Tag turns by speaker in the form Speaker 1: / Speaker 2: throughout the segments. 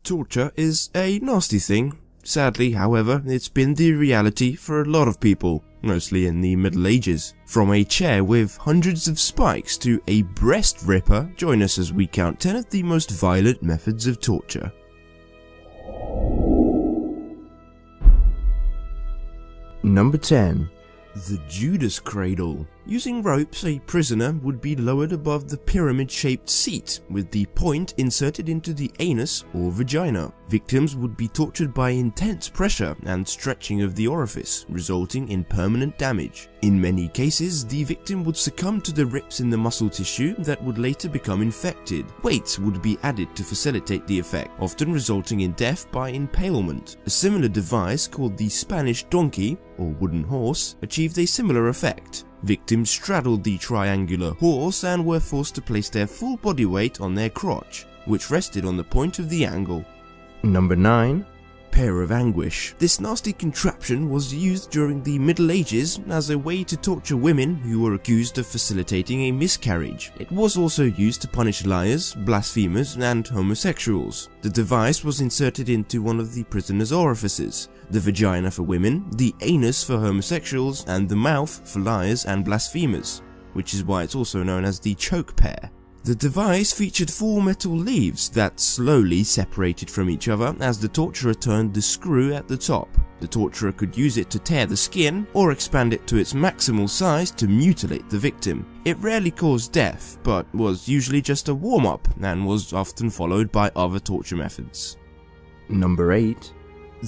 Speaker 1: Torture is a nasty thing. Sadly, however, it's been the reality for a lot of people, mostly in the Middle Ages. From a chair with hundreds of spikes to a breast ripper, join us as we count 10 of the most violent methods of torture.
Speaker 2: Number 10.
Speaker 1: The Judas Cradle. Using ropes, a prisoner would be lowered above the pyramid-shaped seat, with the point inserted into the anus or vagina. Victims would be tortured by intense pressure and stretching of the orifice, resulting in permanent damage. In many cases, the victim would succumb to the rips in the muscle tissue that would later become infected. Weights would be added to facilitate the effect, often resulting in death by impalement. A similar device called the Spanish donkey, or wooden horse, achieved a similar effect. Victims straddled the triangular horse and were forced to place their full body weight on their crotch, which rested on the point of the angle.
Speaker 2: Number 9.
Speaker 1: Pair of anguish. This nasty contraption was used during the Middle Ages as a way to torture women who were accused of facilitating a miscarriage. It was also used to punish liars, blasphemers, and homosexuals. The device was inserted into one of the prisoner's orifices: the vagina for women, the anus for homosexuals, and the mouth for liars and blasphemers, which is why it's also known as the choke pear. The device featured 4 metal leaves that slowly separated from each other as the torturer turned the screw at the top. The torturer could use it to tear the skin or expand it to its maximal size to mutilate the victim. It rarely caused death, but was usually just a warm-up and was often followed by other torture methods.
Speaker 2: Number 8.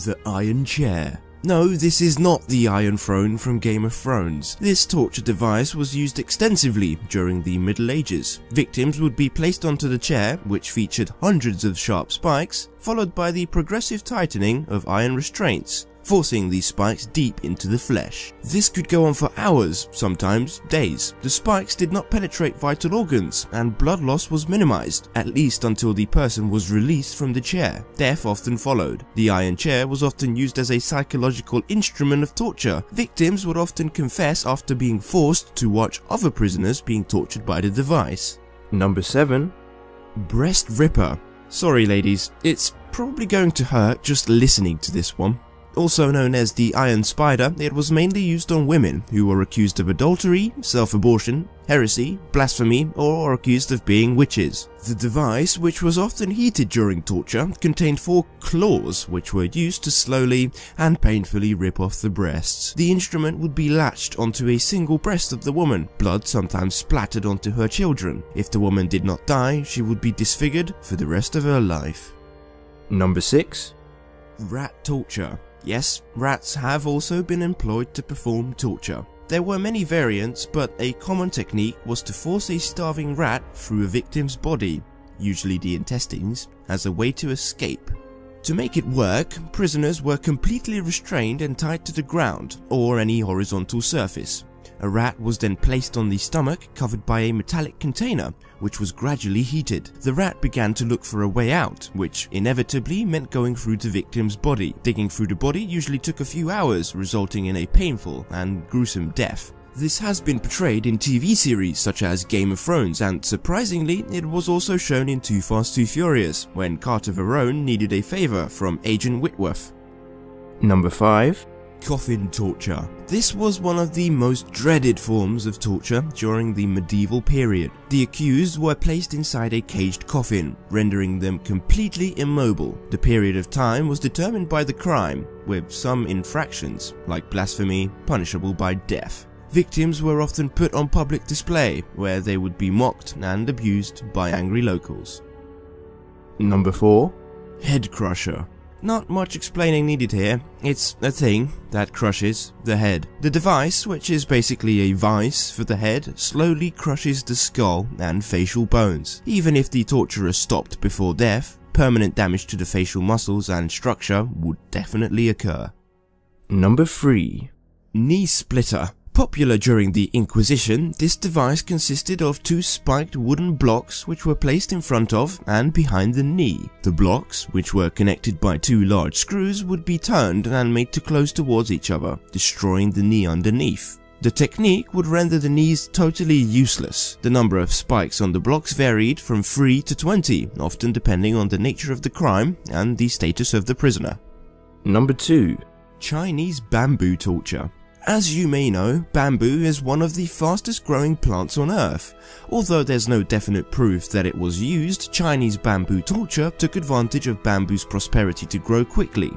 Speaker 1: The Iron Chair. No, this is not the Iron Throne from Game of Thrones. This torture device was used extensively during the Middle Ages. Victims would be placed onto the chair, which featured hundreds of sharp spikes, followed by the progressive tightening of iron restraints, forcing these spikes deep into the flesh. This could go on for hours, sometimes days. The spikes did not penetrate vital organs, and blood loss was minimized, at least until the person was released from the chair. Death often followed. The iron chair was often used as a psychological instrument of torture. Victims would often confess after being forced to watch other prisoners being tortured by the device.
Speaker 2: Number 7.
Speaker 1: Breast ripper. Sorry ladies, it's probably going to hurt just listening to this one. Also known as the Iron Spider, it was mainly used on women who were accused of adultery, self-abortion, heresy, blasphemy, or accused of being witches. The device, which was often heated during torture, contained 4 claws which were used to slowly and painfully rip off the breasts. The instrument would be latched onto a single breast of the woman. Blood sometimes splattered onto her children. If the woman did not die, she would be disfigured for the rest of her life.
Speaker 2: Number 6.
Speaker 1: Rat torture. Yes, rats have also been employed to perform torture. There were many variants, but a common technique was to force a starving rat through a victim's body, usually the intestines, as a way to escape. To make it work, prisoners were completely restrained and tied to the ground or any horizontal surface. A rat was then placed on the stomach, covered by a metallic container, which was gradually heated. The rat began to look for a way out, which inevitably meant going through the victim's body. Digging through the body usually took a few hours, resulting in a painful and gruesome death. This has been portrayed in TV series such as Game of Thrones, and surprisingly, it was also shown in Too Fast Too Furious, when Carter Verone needed a favor from Agent Whitworth.
Speaker 2: Number 5.
Speaker 1: Coffin torture. This was one of the most dreaded forms of torture during the medieval period. The accused were placed inside a caged coffin, rendering them completely immobile. The period of time was determined by the crime, with some infractions, like blasphemy, punishable by death. Victims were often put on public display, where they would be mocked and abused by angry locals.
Speaker 2: Number 4.
Speaker 1: Head crusher. Not much explaining needed here. It's a thing that crushes the head. The device, which is basically a vice for the head, slowly crushes the skull and facial bones. Even if the torturer stopped before death, permanent damage to the facial muscles and structure would definitely occur.
Speaker 2: Number 3.
Speaker 1: Knee splitter. Popular during the Inquisition, this device consisted of 2 spiked wooden blocks which were placed in front of and behind the knee. The blocks, which were connected by 2 large screws, would be turned and made to close towards each other, destroying the knee underneath. The technique would render the knees totally useless. The number of spikes on the blocks varied from 3 to 20, often depending on the nature of the crime and the status of the prisoner.
Speaker 2: Number 2.
Speaker 1: Chinese bamboo torture. As you may know, bamboo is one of the fastest growing plants on Earth. Although there's no definite proof that it was used, Chinese bamboo torture took advantage of bamboo's prosperity to grow quickly.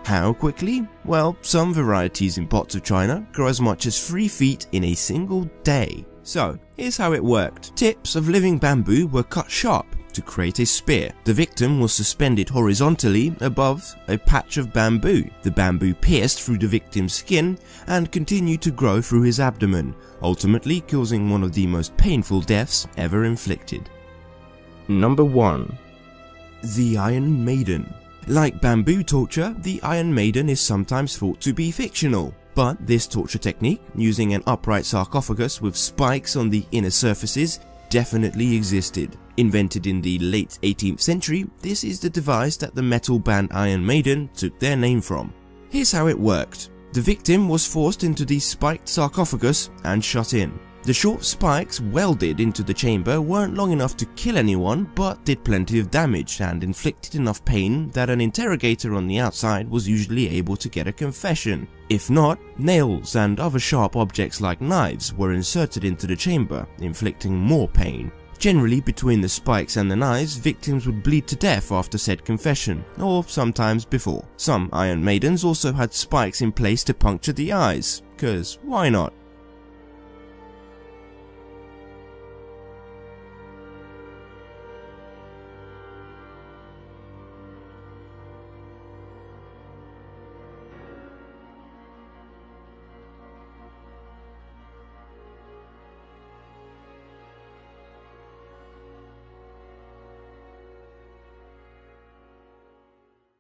Speaker 1: How quickly? Well, some varieties in parts of China grow as much as 3 feet in a single day. So, here's how it worked. Tips of living bamboo were cut sharp to create a spear. The victim was suspended horizontally above a patch of bamboo. The bamboo pierced through the victim's skin and continued to grow through his abdomen, ultimately causing one of the most painful deaths ever inflicted.
Speaker 2: Number 1.
Speaker 1: The Iron Maiden. Like bamboo torture, the Iron Maiden is sometimes thought to be fictional. But this torture technique, using an upright sarcophagus with spikes on the inner surfaces, definitely existed. Invented in the late 18th century, this is the device that the metal band Iron Maiden took their name from. Here's how it worked. The victim was forced into the spiked sarcophagus and shut in. The short spikes welded into the chamber weren't long enough to kill anyone, but did plenty of damage and inflicted enough pain that an interrogator on the outside was usually able to get a confession. If not, nails and other sharp objects like knives were inserted into the chamber, inflicting more pain. Generally, between the spikes and the knives, victims would bleed to death after said confession, or sometimes before. Some Iron Maidens also had spikes in place to puncture the eyes, cause why not?